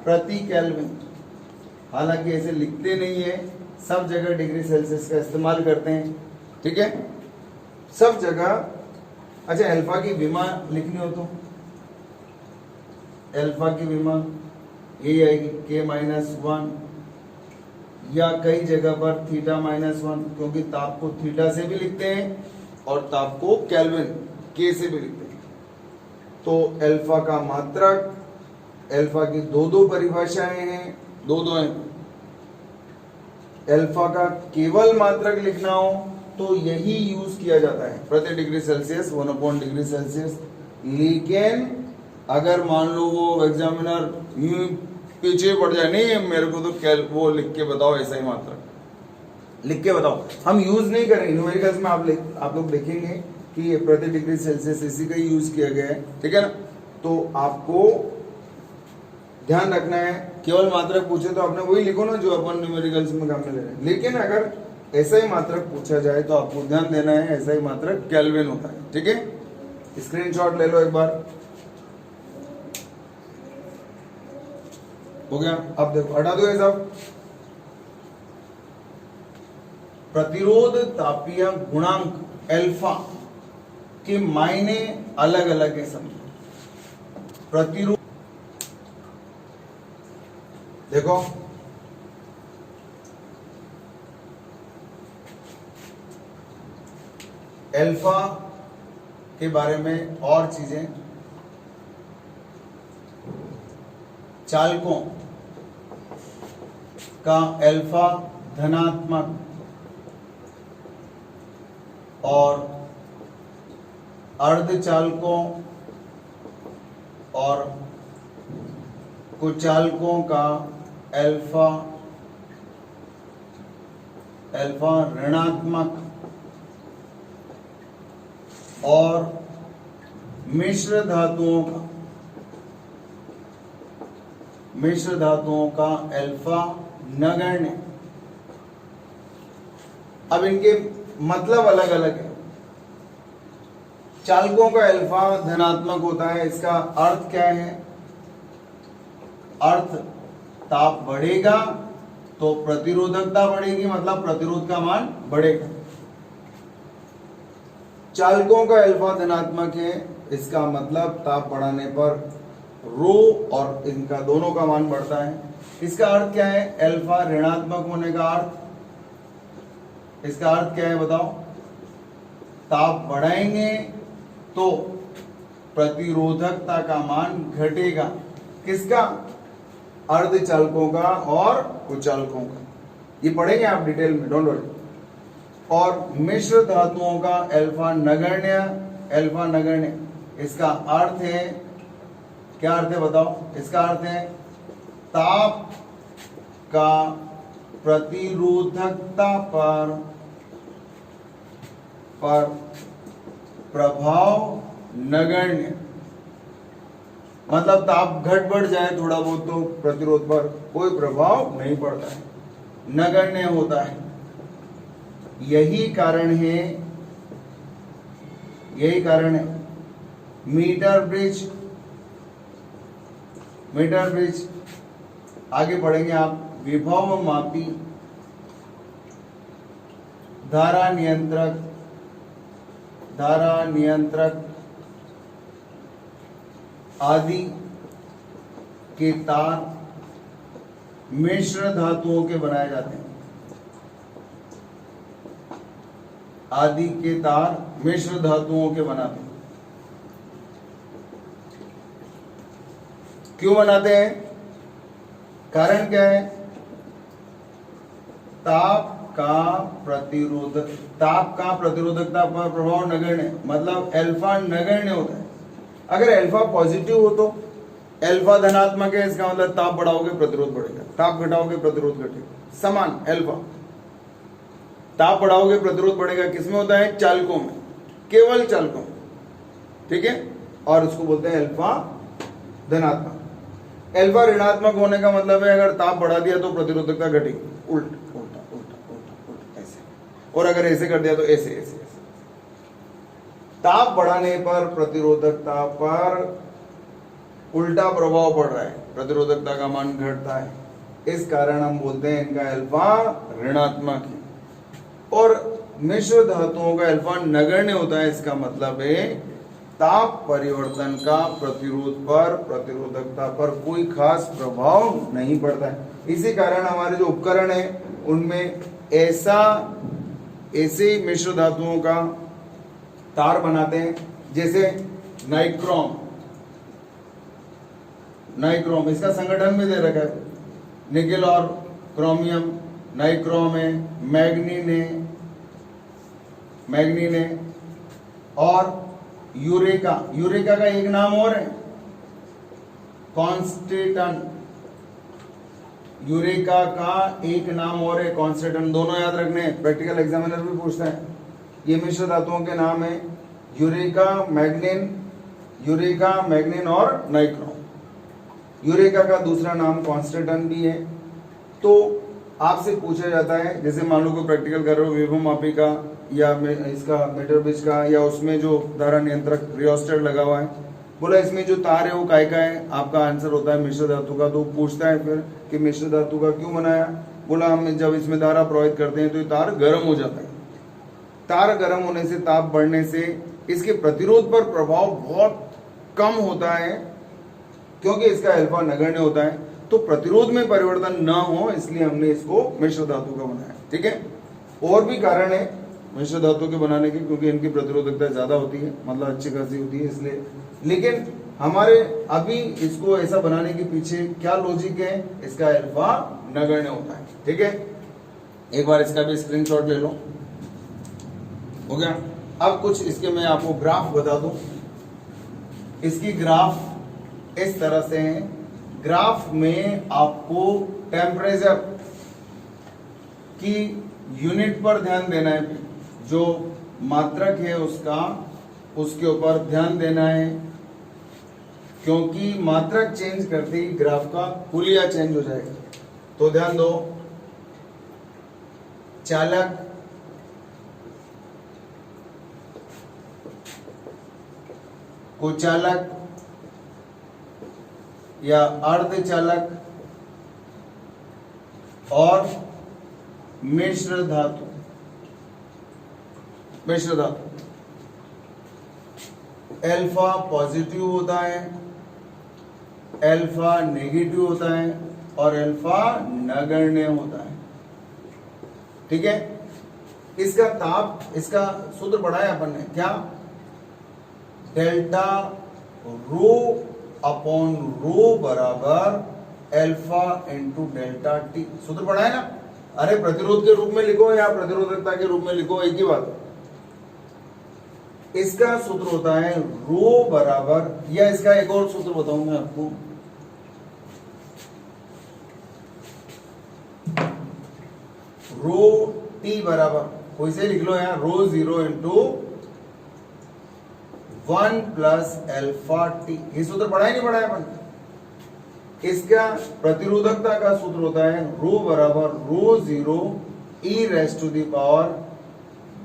प्रति केल्विन। हालांकि ऐसे लिखते नहीं है, सब जगह डिग्री सेल्सियस का इस्तेमाल करते हैं, ठीक है, सब जगह। अच्छा अल्फा की विमा लिखनी हो तो अल्फा की विमा यही आएगी K-1, या कई जगह पर θ-1, क्योंकि ताप को थीटा से भी लिखते हैं और ताप को केल्विन K से भी लिखते हैं। तो अल्फा का मात्रक, अल्फा की दो परिभाषाएं हैं, दो हैं। अल्फा का केवल मात्रक लिखना हो तो यही यूज किया जाता है, प्रति degree Celsius 1 upon degree Celsius. लेकिन अगर मान लो वो एग्जामिनर पीछे पड़ जाए, नहीं मेरे को तो वो लिख के बताओ, ऐसा ही मात्रक लिख के बताओ, हम यूज नहीं करेंगे न्यूमेरिकल्स में। आप लोग देखेंगे कि ये प्रति डिग्री सेल्सियस इसी का ही यूज किया गया है, ठीक है ना। तो आपको ध्यान रखना है, केवल मात्रक पूछे तो आपने वही लिखो ना जो अपन न्यूमेरिकल्स में काम में ले रहे हैं। लेकिन अगर ऐसा ही मात्रक पूछा जाए तो आपको ध्यान देना है, ऐसा ही मात्रक केल्विन होता है, ठीक है। स्क्रीनशॉट ले लो एक बार, हो गया। अब देखो, हटा दो ये सब। प्रतिरोध तापीय गुणांक अल्फा के मायने अलग अलग है सब। प्रतिरोध देखो, अल्फा के बारे में और चीजें, चालकों का अल्फा धनात्मक और अर्धचालकों और कुचालकों का अल्फा ऋणात्मक और मिश्र धातुओं का अल्फा नगण्य। अब इनके मतलब अलग अलग है। चालकों का अल्फा धनात्मक होता है, इसका अर्थ क्या है, अर्थ ताप बढ़ेगा तो प्रतिरोधकता बढ़ेगी, मतलब प्रतिरोध का मान बढ़ेगा। चालकों का अल्फा धनात्मक है, इसका मतलब ताप बढ़ाने पर रो और इनका दोनों का मान बढ़ता है। इसका अर्थ क्या है? अल्फा ऋणात्मक होने का अर्थ, इसका अर्थ क्या है बताओ? ताप बढ़ाएंगे तो प्रतिरोधकता का मान घटेगा। किसका? अर्धचालकों का और कुचालकों का। ये पढ़ेंगे आप डिटेल में, डोंट वरी। और मिश्र धातुओं का अल्फा नगण्य, अल्फा नगण्य, इसका अर्थ है, क्या अर्थ है बताओ? इसका अर्थ है ताप का प्रतिरोधकता पर प्रभाव नगण्य, मतलब ताप घट बढ़ जाए थोड़ा बहुत तो प्रतिरोध पर कोई प्रभाव नहीं पड़ता है, नगण्य होता है। यही कारण है, यही कारण है मीटर ब्रिज, मीटर ब्रिज आगे पढ़ेंगे आप, विभव मापी, धारा नियंत्रक, धारा नियंत्रक आदि के तार मिश्र धातुओं के बनाए जाते हैं। आदि के तार मिश्र धातुओं के बनाते हैं। क्यों बनाते हैं? कारण क्या है? ताप का प्रतिरोधकता पर प्रभाव नगण्य, मतलब अल्फा नगण्य होता है। अगर अल्फा पॉजिटिव हो तो, अल्फा धनात्मक है, इसका मतलब ताप बढ़ाओगे प्रतिरोध बढ़ेगा, ताप घटाओगे प्रतिरोध घटेगा। समान अल्फा, ताप बढ़ाओगे प्रतिरोध बढ़ेगा। किसमें होता है? चालकों में, केवल चालकों में, ठीक है। और उसको बोलते हैं अल्फा धनात्मक। अल्फा ऋणात्मक होने का मतलब है अगर ताप बढ़ा दिया तो प्रतिरोधकता घटेगी, उल्टा उल्टा उल्टा उल्टा उल्टा ऐसे, और अगर ऐसे कर दिया तो ऐसे ऐसे ऐसे। ताप बढ़ाने पर प्रतिरोधकता पर उल्टा प्रभाव पड़ रहा है, प्रतिरोधकता का मान घटता है, इस कारण हम बोलते हैं इनका अल्फा ऋणात्मक है। और मिश्र धातुओं का अल्फा नगण्य होता है, इसका मतलब है ताप परिवर्तन का प्रतिरोध पर, प्रतिरोधकता पर कोई खास प्रभाव नहीं पड़ता है। इसी कारण हमारे जो उपकरण है उनमें ऐसे मिश्र धातुओं का तार बनाते हैं, जैसे नाइक्रोम, नाइक्रोम इसका संगठन भी दे रखा है, निकेल और क्रोमियम, नाइक्रोम है, मैग्नीन है, और यूरेका, यूरेका का एक नाम और है कॉन्स्टेटन, यूरेका का एक नाम और है कॉन्स्टेटन। दोनों याद रखने हैं, प्रैक्टिकल एग्जामिनर भी पूछता है। ये मिश्र धातुओं के नाम है यूरेका, मैग्नीन और नाइक्रोम। यूरेका का दूसरा नाम कॉन्स्टेटन भी है। तो आपसे पूछा जाता है, जैसे मान लो कोई प्रैक्टिकल कर रहे हो विभव मापी का या इसका मीटर ब्रिज का, या उसमें जो धारा नियंत्रक रियोस्टेट लगा हुआ है, बोला इसमें जो तार है वो काय का है, आपका आंसर होता है मिश्र धातु का। तो पूछता है फिर कि मिश्र धातु का क्यों बनाया? बोला हम जब इसमें धारा प्रवाहित करते हैं तो ये तार गर्म हो जाता है, तार गर्म होने से, ताप बढ़ने से इसके प्रतिरोध पर प्रभाव बहुत कम होता है, क्योंकि इसका अल्फा नगण्य होता है, तो प्रतिरोध में परिवर्तन ना हो, इसलिए हमने इसको मिश्र धातु का बनाया, ठीक है। और भी कारण है मिश्र धातु के बनाने के, क्योंकि इनकी प्रतिरोधकता ज्यादा होती है, मतलब अच्छी खासी होती है इसलिए। लेकिन हमारे अभी इसको ऐसा बनाने के पीछे क्या लॉजिक है? इसका अल्फा नगण्य होता है, ठीक है। एक बार इसका भी स्क्रीनशॉट ले लो, हो गया। अब कुछ इसके मैं आपको ग्राफ बता दूं। इसकी ग्राफ इस तरह से है। ग्राफ में आपको टेम्परेचर की यूनिट पर ध्यान देना है, जो मात्रक है उसका, उसके ऊपर ध्यान देना है, क्योंकि मात्रक चेंज करते ही ग्राफ का हुलिया चेंज हो जाएगा। तो ध्यान दो, चालक, कुचालक या अर्धचालक और मिश्र धातु, मिश्र धातु अल्फा पॉजिटिव होता है अल्फा नेगेटिव होता है और अल्फा नगण्य होता है। ठीक है, इसका ताप, इसका सूत्र पढ़ाया अपन ने, क्या? डेल्टा रो अपॉन रो बराबर अल्फा इंटू डेल्टा टी, सूत्र पढ़ाया ना। अरे प्रतिरोध के रूप में लिखो या प्रतिरोधकता के रूप में लिखो, एक ही बात। इसका सूत्र होता है रो बराबर, या इसका एक और सूत्र बताऊं मैं आपको, रो टी बराबर, कोई से लिख लो यार, रो 0 इंटू 1 प्लस अल्फा टी। ये सूत्र पढ़ा ही नहीं पढ़ाया अपन। इसका प्रतिरोधकता का सूत्र होता है रो बराबर rho 0 e raise to the power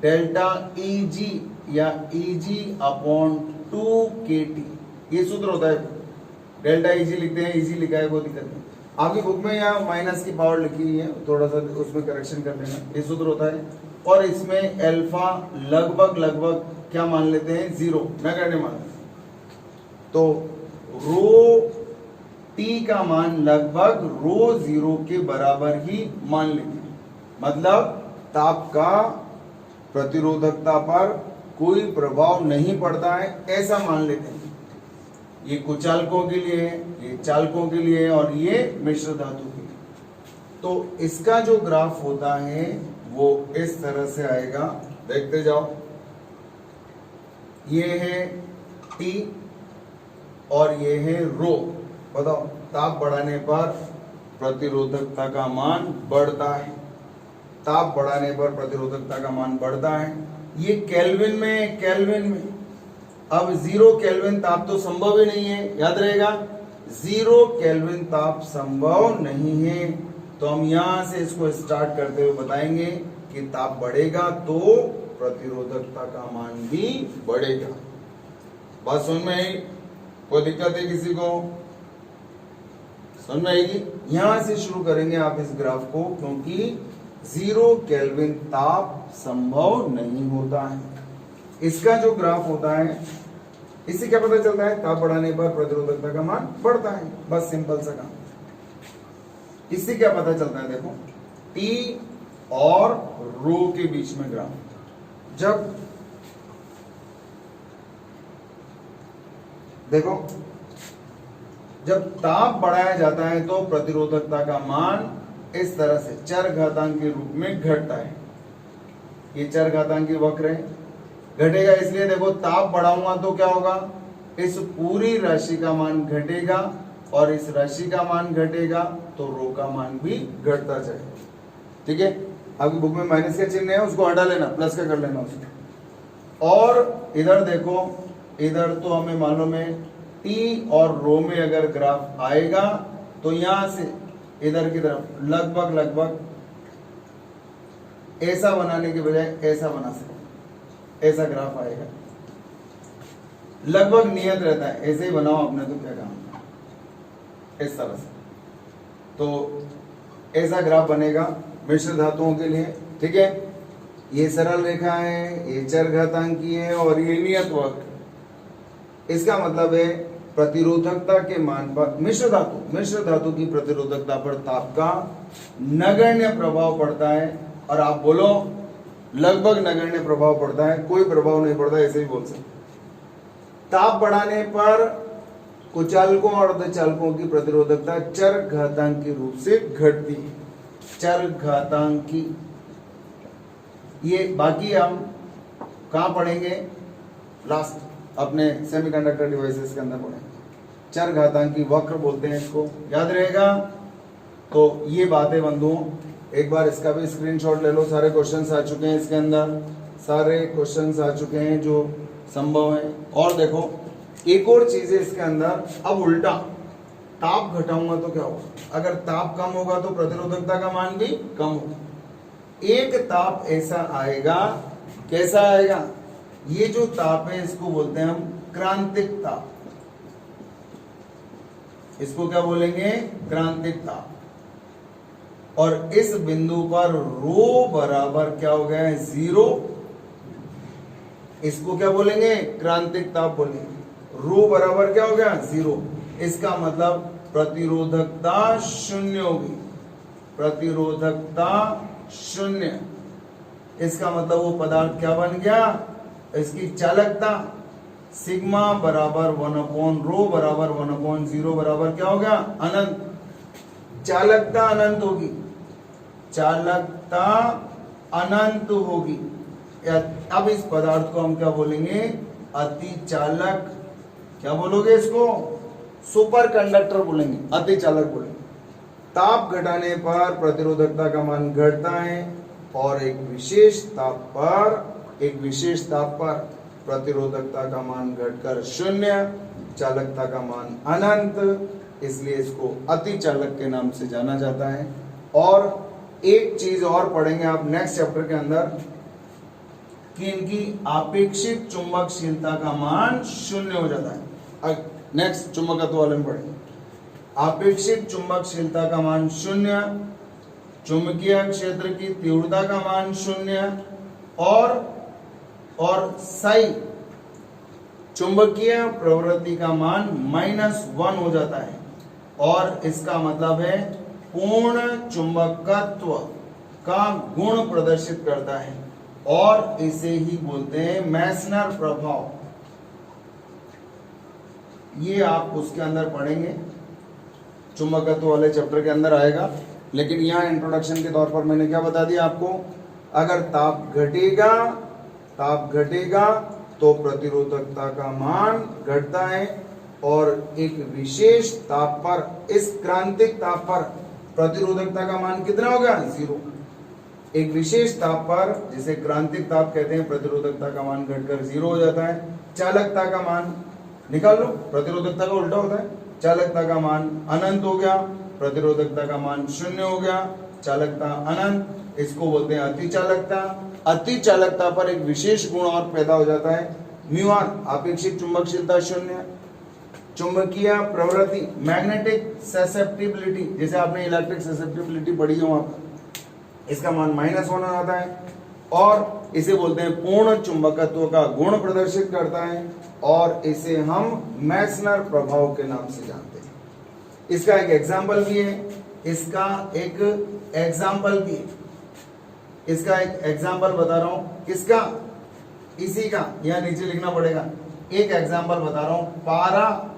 delta e g या ई जी अपॉन 2 के टी। ये सूत्र होता है। डेल्टा ई जी लिखते हैं, इजी लिखा है, कोई दिक्कत नहीं। आपकी बुक में यहाँ माइनस की पावर लिखी हुई है, थोड़ा सा उसमें करेक्शन कर लेना। ये सूत्र होता है, और इसमें अल्फा लगभग क्या मान लेते हैं? 0 नगण्य मान लेते हैं। तो रो टी का मान लगभग रो 0 के बराबर ही मान लेंगे, मतलब ताप का प्रतिरोधकता पर कोई प्रभाव नहीं पड़ता है, ऐसा मान लेते हैं। ये कुचालकों के लिए, ये चालकों के लिए, और ये मिश्र धातु के लिए। तो इसका जो ग्राफ होता है वो इस तरह से आएगा, देखते जाओ। ये है टी और ये है रो। बताओ, ताप बढ़ाने पर प्रतिरोधकता का मान बढ़ता है, ताप बढ़ाने पर प्रतिरोधकता का मान बढ़ता है। ये केल्विन में, केल्विन में। अब 0 केल्विन ताप तो संभव ही नहीं है, याद रहेगा, 0 केल्विन ताप संभव नहीं है। तो हम यहां से इसको स्टार्ट करते हुए बताएंगे कि ताप बढ़ेगा तो प्रतिरोधकता का मान भी बढ़ेगा। बात समझ में आई? कोई दिक्कत है किसी को? समझ में आएगी? यहां से शुरू करेंगे आप इस ग्राफ को, क्योंकि 0 केल्विन ताप संभव नहीं होता है। इसका जो ग्राफ होता है, इससे क्या पता चलता है? ताप बढ़ाने पर प्रतिरोधकता का मान बढ़ता है, बस सिंपल सा काम। इससे क्या पता चलता है? देखो, टी और रो के बीच में ग्राफ, जब देखो जब ताप बढ़ाया जाता है तो प्रतिरोधकता का मान इस तरह से चरघातांक के रूप में घटता है। ये चरघातांकी वक्र है, घटेगा इसलिए देखो, ताप बढ़ाऊंगा तो क्या होगा? इस पूरी राशि का मान घटेगा और इस राशि का मान घटेगा, तो रो का मान भी घटता जाएगा। ठीक है, आपकी बुक में माइनस का चिन्ह है, उसको हटा लेना, प्लस का कर लेना उसको। और इधर देखो, इधर तो हमें मालूम है टी और रो में अगर ग्राफ आएगा तो यहां से इधर की तरफ लगभग ऐसा बनाने के बजाय ऐसा बना सकते, ऐसा ग्राफ आएगा। लगभग नियत रहता है, ऐसे ही बनाओ आपने तो क्या काम, इस तरह से। तो ऐसा ग्राफ बनेगा मिश्र धातुओं के लिए। ठीक है, ये सरल रेखा है, ये चरघातांकी है और ये नियत वक्र। इसका मतलब है प्रतिरोधकता के मान पर मिश्र धातु की प्रतिरोधकता पर ताप का नगण्य प्रभाव पड़ता है। और आप बोलो लगभग नगण्य प्रभाव पड़ता है, कोई प्रभाव नहीं पड़ता, ऐसे ही बोल सकते। ताप बढ़ाने पर कुचालकों और अर्धचालकों की प्रतिरोधकता चरघातांकी रूप से घटती है, चरघातांकी। ये बाकी हम कहां पढ़ेंगे? लास्ट अपने सेमीकंडक्टर डिवाइसेस के अंदर पढ़ेंगे। चरघातांकी वक्र बोलते हैं इसको, याद रहेगा। तो ये बातें बंधुओं, एक बार इसका भी स्क्रीनशॉट ले लो। सारे क्वेश्चंस आ चुके हैं इसके अंदर, सारे क्वेश्चंस आ चुके हैं जो संभव है। और देखो एक और चीज है इसके अंदर, अब उल्टा ताप घटाऊंगा तो क्या होगा? अगर ताप कम होगा तो प्रतिरोधकता का मान भी कम होगा। एक ताप ऐसा आएगा, कैसा आएगा? ये जो ताप है इसको बोलते हैं हम क्रांतिक ताप। इसको क्या बोलेंगे? क्रांतिक ताप। और इस बिंदु पर रो बराबर क्या हो गया है? 0। इसको क्या बोलेंगे? क्रांतिक ताप बोलेंगे। रो बराबर क्या हो गया? 0। इसका मतलब प्रतिरोधकता शून्य होगी, प्रतिरोधकता शून्य। इसका मतलब वो पदार्थ क्या बन गया, इसकी चालकता सिग्मा बराबर 1/ρ बराबर 1/0 बराबर क्या हो गया, अनंत। चालकता अनंत होगी, चालकता अनंत होगी। अब इस पदार्थ को हम क्या बोलेंगे, अति चालक। क्या बोलोगे इसको, सुपर कंडक्टर बोलेंगे, अति चालक बोलेंगे। ताप घटाने पर प्रतिरोधकता का मान घटता है और एक विशेष ताप पर प्रतिरोधकता का मान घटकर शून्य, चालकता का मान अनंत, इसलिए इसको अति चालक के नाम से जाना जाता है। और एक चीज और पढ़ेंगे आप नेक्स्ट चैप्टर के अंदर कि इनकी आपेक्षिक चुंबकशीलता का मान शून्य हो जाता है। नेक्स्ट चुंबकत्व वाले में पढ़ेंगे, आपेक्षिक चुंबकशीलता का मान शून्य, चुंबकीय क्षेत्र की तीव्रता का मान शून्य, और साई चुंबकीय प्रवृत्ति का मान -1 हो जाता है। और इसका मतलब है पूर्ण चुंबकत्व का गुण प्रदर्शित करता है और इसे ही बोलते हैं मेसनर प्रभाव। ये आप उसके अंदर पढ़ेंगे, चुंबकत्व वाले चैप्टर के अंदर आएगा। लेकिन यहाँ इंट्रोडक्शन के तौर पर मैंने क्या बता दिया आपको, अगर ताप घटेगा तो प्रतिरोधकता का मान घटता है और एक विशेष ताप पर, इस क्रांतिक ताप पर प्रतिरोधकता का मान कितना होगा, 0। एक विशेष ताप पर, जिसे क्रांतिक ताप कहते हैं, प्रतिरोधकता का मान घटकर 0 हो जाता है। चालकता का मान निकाल लो, प्रतिरोधकता का उल्टा होता है। चालकता का मान अनंत हो गया, प्रतिरोधकता का मान 0 हो गया, चालकता अनंत, इसको बोलते हैं अति चालकता। अति चालकता पर एक विशेष गुण और पैदा हो जाता है, म्यू_r, आपेक्षिक चुंबकशीलता शून्य, चुंबकीय प्रवृत्ति मैग्नेटिक ससेप्टिबिलिटी, जैसे आपने इलेक्ट्रिक ससेप्टिबिलिटी पढ़ी है वहां पर, इसका मान -1 हो जाता है। और इसे बोलते हैं पूर्ण चुंबकत्व का गुण प्रदर्शित करता है और इसे हम मेसनर प्रभाव के नाम से जानते हैं। इसका एक एग्जाम्पल भी है, इसका एक एग्जाम्पल बता रहा हूं, किसका, इसी का, यहां नीचे लिखना पड़ेगा। एक एग्जाम्पल बता रहा हूं, पारा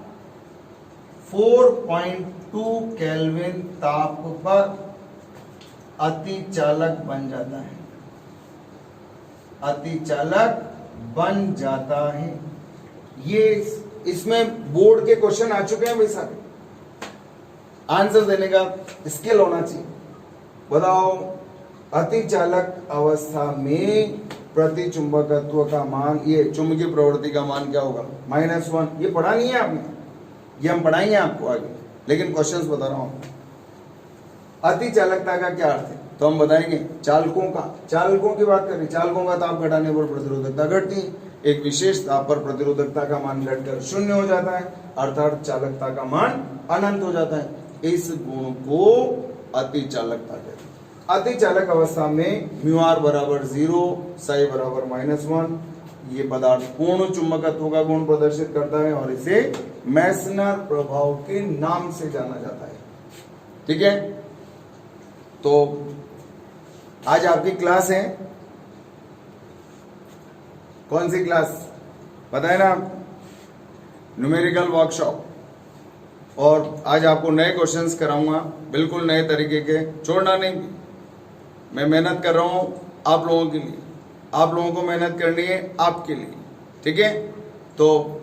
4.2 केल्विन ताप पर अति चालक बन जाता है, अति चालक बन जाता है। ये इसमें बोर्ड के क्वेश्चन आ चुके हैं भाई साहब, आंसर देने का स्किल होना चाहिए। बताओ, अति चालक अवस्था में प्रति चुंबकत्व का मान, ये चुंबकीय प्रवृत्ति का मान क्या होगा, -1। ये पढ़ा नहीं है आपने, ये हम पढ़ाएंगे आपको आगे, लेकिन क्वेश्चंस बता रहा हूं। अति चालकता का क्या अर्थ है, तो हम बताएंगे चालकों की बात करें, चालकों का ताप घटाने पर प्रतिरोधकता घटती है, एक विशेष ताप पर प्रतिरोधकता का मान घटकर 0 हो जाता है, अर्थात चालकता का मान अनंत हो जाता है। इस गुण को अति चालकता कहते हैं। अति चालक अवस्था में म्यू_r बराबर 0, साई बराबर -1, ये पदार्थ पूर्ण चुंबकत्व का गुण प्रदर्शित करता है और इसे मेसनर प्रभाव के नाम से जाना जाता है। ठीक है, तो आज आपकी क्लास है, कौन सी क्लास बताए ना, न्यूमेरिकल वर्कशॉप। और आज आपको नए क्वेश्चंस कराऊंगा, बिल्कुल नए तरीके के, छोड़ना नहीं। मैं मेहनत कर रहा हूं आप लोगों के लिए, आप लोगों को मेहनत करनी है आपके लिए। ठीक है, तो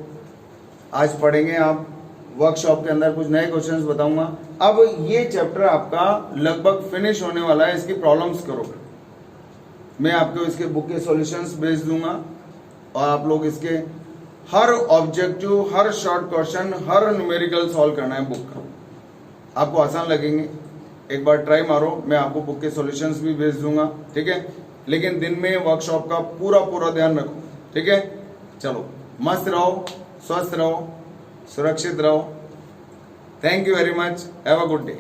आज पढ़ेंगे आप वर्कशॉप के अंदर कुछ नए क्वेश्चंस बताऊंगा। अब ये चैप्टर आपका लगभग फिनिश होने वाला है, इसकी प्रॉब्लम्स करोगे, मैं आपको इसके बुक के सॉल्यूशंस भेज दूंगा और आप लोग इसके हर ऑब्जेक्टिव, हर शॉर्ट क्वेश्चन, हर न्यूमेरिकल सॉल्व करना है बुक का, आपको आसान लगेंगे। एक बार ट्राई मारो, मैं आपको बुक के सॉल्यूशंस भी भेज दूंगा। ठीक है, लेकिन दिन में वर्कशॉप का पूरा ध्यान रखो। ठीक है, चलो, मस्त रहो, स्वस्थ रहो, सुरक्षित रहो। Thank you very much, have a good day.